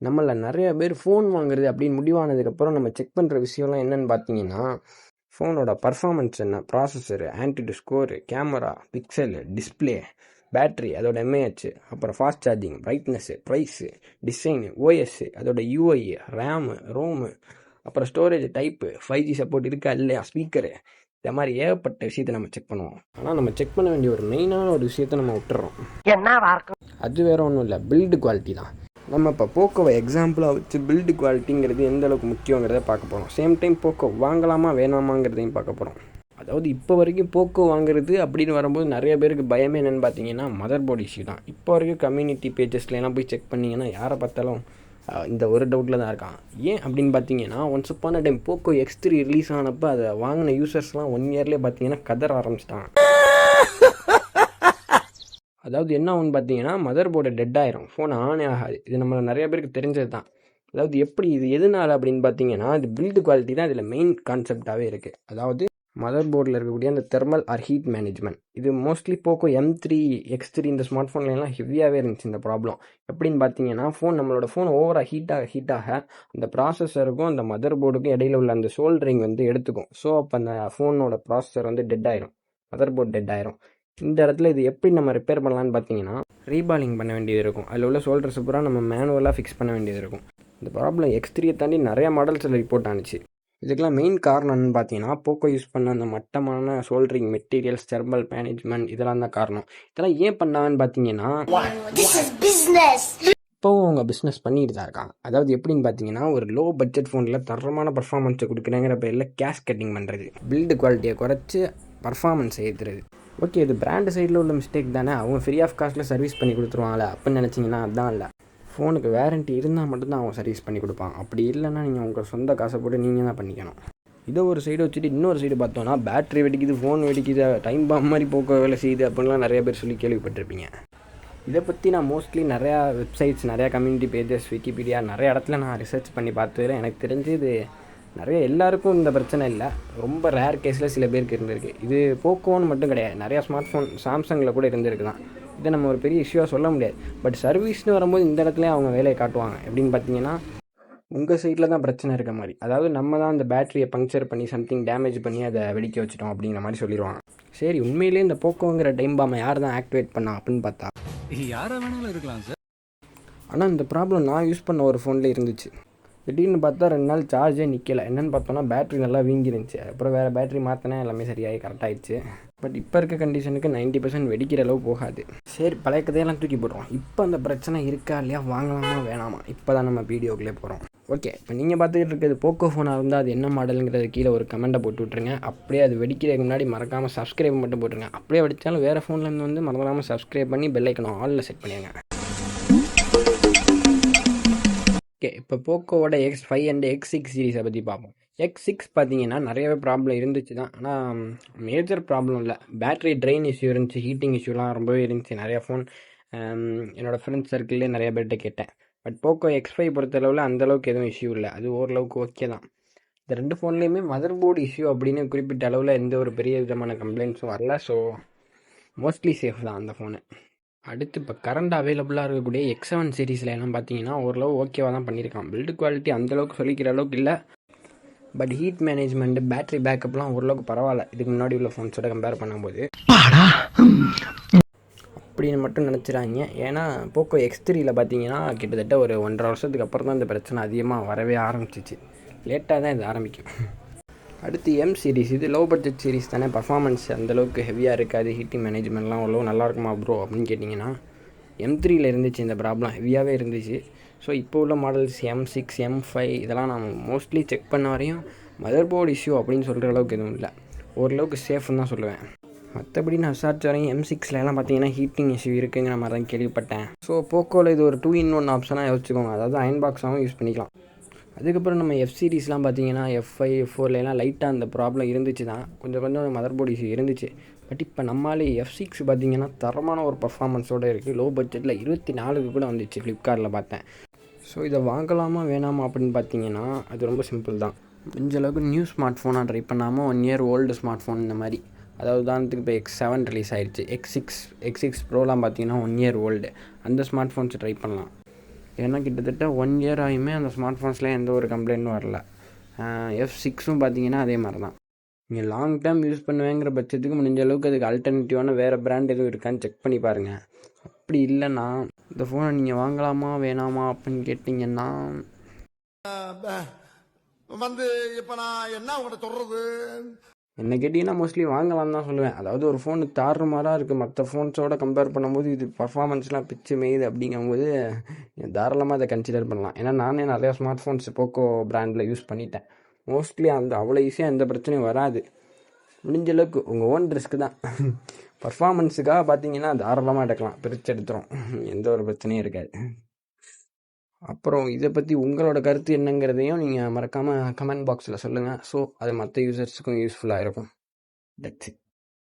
நம்மள நிறைய பேர் ஃபோன் வாங்குறது அப்படின்னு முடிவானதுக்கப்புறம் நம்ம செக் பண்ணுற விஷயம்லாம் என்னன்னு பார்த்தீங்கன்னா, ஃபோனோட பர்ஃபார்மன்ஸ் என்ன, processor, Android score, camera, pixel, display, battery, அதோட எம்ஏஹெச், அப்புறம் fast charging, brightness, price, design, OS, அதோட யூஐ, ரேமு, ரோமு, அப்புறம் ஸ்டோரேஜ் டைப்பு, 5G சப்போர்ட் இருக்கா இல்லையா, ஸ்பீக்கரு, இந்த மாதிரி ஏகப்பட்ட விஷயத்தை நம்ம செக் பண்ணுவோம். ஆனால் நம்ம செக் பண்ண வேண்டிய ஒரு மெயினான ஒரு விஷயத்தை நம்ம விட்டுறோம். அது வேற ஒன்றும் இல்லை, பில்டு குவாலிட்டி தான். நம்ம இப்போ போக்கோவை எக்ஸாம்பிளாக வச்சு பில்டு குவாலிட்டிங்கிறது எந்த அளவுக்கு முக்கியங்கிறத பார்க்க போகிறோம். சேம் டைம் போக்கோ வாங்கலாமா வேணாமாங்கிறதையும் பார்க்க போகிறோம். அதாவது இப்போ வரைக்கும் போக்கோ வாங்குறது அப்படின்னு வரும்போது நிறைய பேருக்கு பயமே என்னென்னு பார்த்தீங்கன்னா மதர் போர்டு இஷ்யூ தான். இப்போ வரைக்கும் கம்யூனிட்டி பேஜஸ்லாம் போய் செக் பண்ணிங்கன்னா யாரை பார்த்தாலும் இந்த ஒரு டவுட்டில் தான் இருக்கான். ஏன் அப்படின்னு பார்த்தீங்கன்னா, ஒன்ஸ் அப்பான டைம் போக்கோ X3 ரிலீஸ் ஆனப்போ அதை வாங்கின யூசர்ஸ்லாம் 1 இயர்லேயே பார்த்தீங்கன்னா கதற ஆரம்பிச்சிட்டாங்க. அதாவது என்ன ஒன்று பார்த்தீங்கன்னா, மதர் போர்டு டெட் ஆயிரும், ஃபோன் ஆனே ஆகாது. இது நம்ம நிறைய பேருக்கு தெரிஞ்சது தான். அதாவது எப்படி இது எதனால அப்படின்னு பார்த்தீங்கன்னா, இது பில்டு குவாலிட்டி தான் இதில் மெயின் கான்செப்டாகவே இருக்குது. அதாவது மதர் போர்டில் இருக்கக்கூடிய அந்த தெர்மல் ஆர் ஹீட் மேனேஜ்மெண்ட், இது மோஸ்ட்லி போக்கோ M3 X3 இந்த ஸ்மார்ட் ஃபோன்லாம் ஹெவியாகவே இருந்துச்சு இந்த ப்ராப்ளம். எப்படின்னு பார்த்தீங்கன்னா, நம்மளோட ஃபோன் ஓவராக ஹீட்டாக அந்த ப்ராசஸருக்கும் அந்த மதர் போர்டுக்கும் இடையில உள்ள அந்த சோல்டரிங் எடுத்துக்கும். ஸோ அப்போ அந்த ஃபோனோட ப்ராசஸர் டெட் ஆயிரும், மதர் போர்டு டெட் ஆயிரும். இந்த இடத்துல இது எப்படி நம்ம ரிப்பேர் பண்ணலான்னு பார்த்தீங்கன்னா, ரீபாலிங் பண்ண வேண்டியது இருக்கும். அதில் உள்ள சோல்டர்ஸ் பூரா நம்ம மேனுவலாக ஃபிக்ஸ் பண்ண வேண்டியது இருக்கும். இந்த ப்ராப்ளம் X3 தாண்டி நிறையா மாடல்ஸில் ரிப்போர்ட் ஆனிச்சு. இதுக்கெல்லாம் மெயின் காரணம்னு பார்த்தீங்கன்னா, போக்கோ யூஸ் பண்ண அந்த மட்டமான சோல்டரிங் மெட்டீரியல்ஸ், தெர்மல் மேனேஜ்மெண்ட், இதெல்லாம் தான் காரணம். இதெல்லாம் ஏன் பண்ணாங்கன்னு பார்த்தீங்கன்னா, இப்போவும் அவங்க பிஸ்னஸ் பண்ணிட்டு தான் இருக்காங்க. அதாவது எப்படின்னு பார்த்தீங்கன்னா, ஒரு லோ பட்ஜெட் ஃபோனில் தரமான பர்ஃபார்மன்ஸை கொடுக்குறேங்கிற பேரில் கேஷ் கட்டிங் பண்ணுறது, பில்டு குவாலிட்டியை குறைச்சி பர்ஃபார்மன்ஸ் ஏற்றுறது. ஓகே, இது பிராண்டு சைடில் உள்ள மிஸ்டேக் தானே, அவங்க ஃப்ரீ ஆஃப் காஸ்ட்டில் சர்வீஸ் பண்ணி கொடுத்துருவாங்களே அப்படின்னு நினச்சிங்கன்னா அதுதான் இல்லை. ஃபோனுக்கு வேரண்ட்டி இருந்தால் மட்டும்தான் அவங்க சர்வீஸ் பண்ணி கொடுப்பாங்க. அப்படி இல்லைன்னா நீங்கள் உங்கள் சொந்த காசை போட்டு நீங்கள் தான் பண்ணிக்கணும். இதை ஒரு சைடு வச்சுட்டு இன்னொரு சைடு பார்த்தோன்னா, பேட்ரி வெடிக்குது, ஃபோன் வெடிக்குது, டைம் பாம் மாதிரி போக்கோ வேலை செய்யுது அப்படின்லாம் நிறைய பேர் சொல்லி கேள்விப்பட்டிருப்பீங்க. இதை பற்றி நான் மோஸ்ட்லி நிறையா வெப்சைட்ஸ், நிறையா கம்யூனிட்டி பேஜஸ், விக்கிபீடியா, நிறைய இடத்துல நான் ரிசர்ச் பண்ணி பார்த்துக்கிறேன். எனக்கு தெரிஞ்சு இது நிறைய எல்லாருக்கும் இந்த பிரச்சனை இல்லை, ரொம்ப ரேர் கேஸில் சில பேருக்கு இருந்திருக்கு. இது போக்கோன்னு மட்டும் கிடையாது, நிறையா ஸ்மார்ட் ஃபோன் சாம்சங்கில் கூட இருந்திருக்கு தான். இதை நம்ம ஒரு பெரிய இஷ்யூவாக சொல்ல முடியாது. பட் சர்வீஸ்னு வரும்போது இந்த இடத்துல அவங்க வேலையை காட்டுவாங்க. எப்படின்னு பார்த்தீங்கன்னா, உங்கள் சைடில் தான் பிரச்சனை இருக்க மாதிரி, அதாவது நம்ம தான் அந்த பேட்டரியை பங்க்சர் பண்ணி சம்திங் டேமேஜ் பண்ணி அதை வெடிக்க வச்சிட்டோம் அப்படிங்கிற மாதிரி சொல்லிடுவாங்க. சரி, உண்மையிலேயே இந்த போக்கோங்கிற டைம் பாமை யார் தான் ஆக்டிவேட் பண்ணா அப்படின்னு பார்த்தா யாரை வேணாலும் இருக்கலாம் சார். ஆனால் இந்த ப்ராப்ளம் நான் யூஸ் பண்ண ஒரு ஃபோனில் இருந்துச்சு. திடீர்னு பார்த்தா 2 நாள் சார்ஜே நிற்கலை. என்னென்னு பார்த்தோன்னா, பேட்ரி நல்லா வீங்கிருந்துச்சு. அப்புறம் வேறு பேட்ரி மாற்றினேன், எல்லாமே சரியாகி கரெக்டாகிடுச்சு. பட் இப்போ இருக்க கண்டிஷனுக்கு 90% வெடிக்கிற அளவு போகாது. சரி, பழைய கதையெல்லாம் தூக்கி போடுறோம். இப்போ அந்த பிரச்சனை இருக்கா இல்லையா, வாங்கலாமா வேணாமா, இப்போ தான் நம்ம வீடியோக்குள்ளே போகிறோம். ஓகே, இப்போ நீங்கள் பார்த்துக்கிட்டு இருக்கிறது போக்கோ ஃபோனாக இருந்தால் அது என்ன மாடலுங்கிறது கீழே ஒரு கமெண்ட்டை போட்டு விட்ருங்க. அப்படியே அது வெடிக்கிறதுக்கு முன்னாடி மறக்காமல் சப்ஸ்கிரைப் மட்டும் போட்டுருங்க. அப்படியே வெடித்தாலும் வேறு ஃபோன்லேருந்து மறக்காமல் சப்ஸ்கிரைப் பண்ணி பெல் ஐக்கனை ஆலில் செட் பண்ணிடுங்க. ஓகே, இப்போ போக்கோவோட X5 அண்ட் X6 சீரீஸை பற்றி பார்ப்போம். X6 பார்த்தீங்கன்னா நிறையவே ப்ராப்ளம் இருந்துச்சு தான், ஆனால் மேஜர் ப்ராப்ளம் இல்லை. பேட்ரி ட்ரெயின் இஷ்யூ இருந்துச்சு, ஹீட்டிங் இஷ்யூலாம் ரொம்பவே இருந்துச்சு. நிறையா ஃபோன் என்னோடய ஃப்ரெண்ட்ஸ் சர்க்கிள்லேயே நிறைய பேர்கிட்ட கேட்டேன். பட் போக்கோ X5 பொறுத்தளவில் அந்தளவுக்கு எதுவும் இஷ்யூ இல்லை, அது ஓரளவுக்கு ஓகே தான். இந்த 2 ஃபோன்லேயுமே மதர் போர்டு இஷ்யூ அப்படின்னு குறிப்பிட்ட அளவில் எந்த ஒரு பெரிய விதமான கம்ப்ளைண்ட்ஸும் வரல. ஸோ மோஸ்ட்லி சேஃப் தான் அந்த ஃபோனு. அடுத்து இப்போ கரண்ட் அவைலபிளாக இருக்கக்கூடிய X7 சீரீஸில் எல்லாம் பார்த்தீங்கன்னா ஓரளவு ஓகேவாக தான் பண்ணியிருக்கான். பில்டு குவாலிட்டி அந்தளவுக்கு சொல்லிக்கிற அளவுக்கு இல்லை, பட் ஹீட் மேனேஜ்மெண்ட்டு, பேட்ரி பேக்கப்லாம் ஓரளவுக்கு பரவாயில்ல இதுக்கு முன்னாடி உள்ள ஃபோன்ஸோட கம்பேர் பண்ணும்போது அப்படின்னு மட்டும் நினச்சிடாங்க. ஏன்னா போக்கோ X3யில் பார்த்தீங்கன்னா கிட்டத்தட்ட ஒரு 1.5 வருஷத்துக்கு அப்புறம் தான் இந்த பிரச்சனை அதிகமாக வரவே ஆரம்பிச்சிச்சு. லேட்டாக தான் இது ஆரம்பிக்கும். அடுத்து M சீரீஸ், இது லோ பட்ஜெட் சீரீஸ் தானே, பர்ஃபார்மன்ஸ் அந்தளவுக்கு ஹெவியாக இருக்காது, ஹீட்டிங் மேனேஜ்மெண்ட்லாம் அவ்வளோ நல்லா இருக்குமா ப்ரோ அப்படின்னு கேட்டிங்கன்னா, M3யில் இருந்துச்சு இந்த ப்ராப்ளம், ஹெவியாகவே இருந்துச்சு. ஸோ இப்போ உள்ள மாடல்ஸ் M6, M5 இதெல்லாம் நான் மோஸ்ட்லி செக் பண்ண வரையும் மதர் போர்டு இஷ்யூ அப்படின்னு சொல்கிற அளவுக்கு எதுவும் இல்லை, ஓரளவுக்கு சேஃப்னு தான் சொல்லுவேன். மற்றபடி நான் விசாரிச்ச வரையும் M6லலாம் பார்த்தீங்கன்னா ஹீட்டிங் இஷ்யூ இருக்குங்கிற மாதிரி தான் கேள்விப்பட்டேன். ஸோ போக்கோவில் இது ஒரு 2-in-1 ஆப்ஷனாக யோசிச்சுக்கோங்க, அதாவது அயன் பாக்ஸாகவும் யூஸ் பண்ணிக்கலாம். அதுக்கப்புறம் நம்ம F சீரீஸ்லாம் பார்த்தீங்கன்னா F5, F4லாம் லைட்டாக அந்த ப்ராப்ளம் இருந்துச்சு தான், கொஞ்சம் மதர் போர்டு இஷ்யூ இருந்துச்சு. பட் இப்போ நம்மளாலே F6 பார்த்தீங்கன்னா தரமான ஒரு பர்ஃபார்மன்ஸோடு இருக்குது. லோ பட்ஜெட்டில் 24க்கு கூட வந்துச்சு, ஃப்ளிப்கார்ட்டில் பார்த்தேன். ஸோ இதை வாங்கலாமா வேணாமா அப்படின்னு பார்த்தீங்கன்னா அது ரொம்ப சிம்பிள் தான். முடிஞ்ச அளவுக்கு நியூ ஸ்மார்ட் ஃபோனாக ட்ரை பண்ணாமல் 1 இயர் ஓல்டு ஸ்மார்ட் ஃபோன் இந்த மாதிரி, அதாவது உதாரணத்துக்கு இப்போ X7 ரிலீஸ் ஆகிடுச்சு, X6 ப்ரோலாம் பார்த்தீங்கன்னா 1 இயர் ஓல்டு, அந்த ஸ்மார்ட் ஃபோன்ஸை ட்ரை பண்ணலாம். ஏன்னா கிட்டத்தட்ட 1 இயர் ஆகியுமே அந்த ஸ்மார்ட் ஃபோன்ஸில் எந்த ஒரு கம்ப்ளைண்ட்டும் வரல. F6ம் பார்த்தீங்கன்னா அதே மாதிரி தான். நீங்கள் லாங் டேர்ம் யூஸ் பண்ணுவேங்கிற பட்சத்துக்கு முடிஞ்ச அளவுக்கு அதுக்கு ஆல்டர்னேட்டிவான வேறு பிராண்ட் எதுவும் இருக்கான்னு செக் பண்ணி பாருங்கள். அப்படி இல்லைன்னா இந்த ஃபோனை நீங்கள் வாங்கலாமா வேணாமா அப்படின்னு கேட்டிங்கன்னா இப்போ நான் என்ன உங்கள்கிட்ட சொல்கிறது? என்ன கேட்டிங்கன்னா மோஸ்ட்லி வாங்கலாம்னு தான் சொல்லுவேன். அதாவது ஒரு ஃபோனு தாறுமாறாக இருக்குது, மற்ற ஃபோன்ஸோட கம்பேர் பண்ணும்போது இது பர்ஃபார்மன்ஸ்லாம் பிச்சு மேயுது அப்படிங்கும்போது தாராளமாக அதை கன்சிடர் பண்ணலாம். ஏன்னா நானே நிறையா ஸ்மார்ட் ஃபோன்ஸ் போக்கோ பிராண்டில் யூஸ் பண்ணிட்டேன். மோஸ்ட்லி அவ்வளோ ஈஸியாக எந்த பிரச்சனையும் வராது. முடிஞ்ச அளவுக்கு உங்கள் ஓன் ரிஸ்க்கு தான். பர்ஃபார்மன்ஸுக்காக பார்த்தீங்கன்னா தாராளமாக எடுக்கலாம், பிரித்து எடுத்துரும், எந்த ஒரு பிரச்சனையும் இருக்காது. அப்புறம் இதை பற்றி உங்களோட கருத்து என்னங்கிறதையும் நீங்கள் மறக்காமல் கமெண்ட் பாக்ஸில் சொல்லுங்கள். ஸோ அது மற்ற யூசர்ஸுக்கும் யூஸ்ஃபுல்லாக இருக்கும். That's it.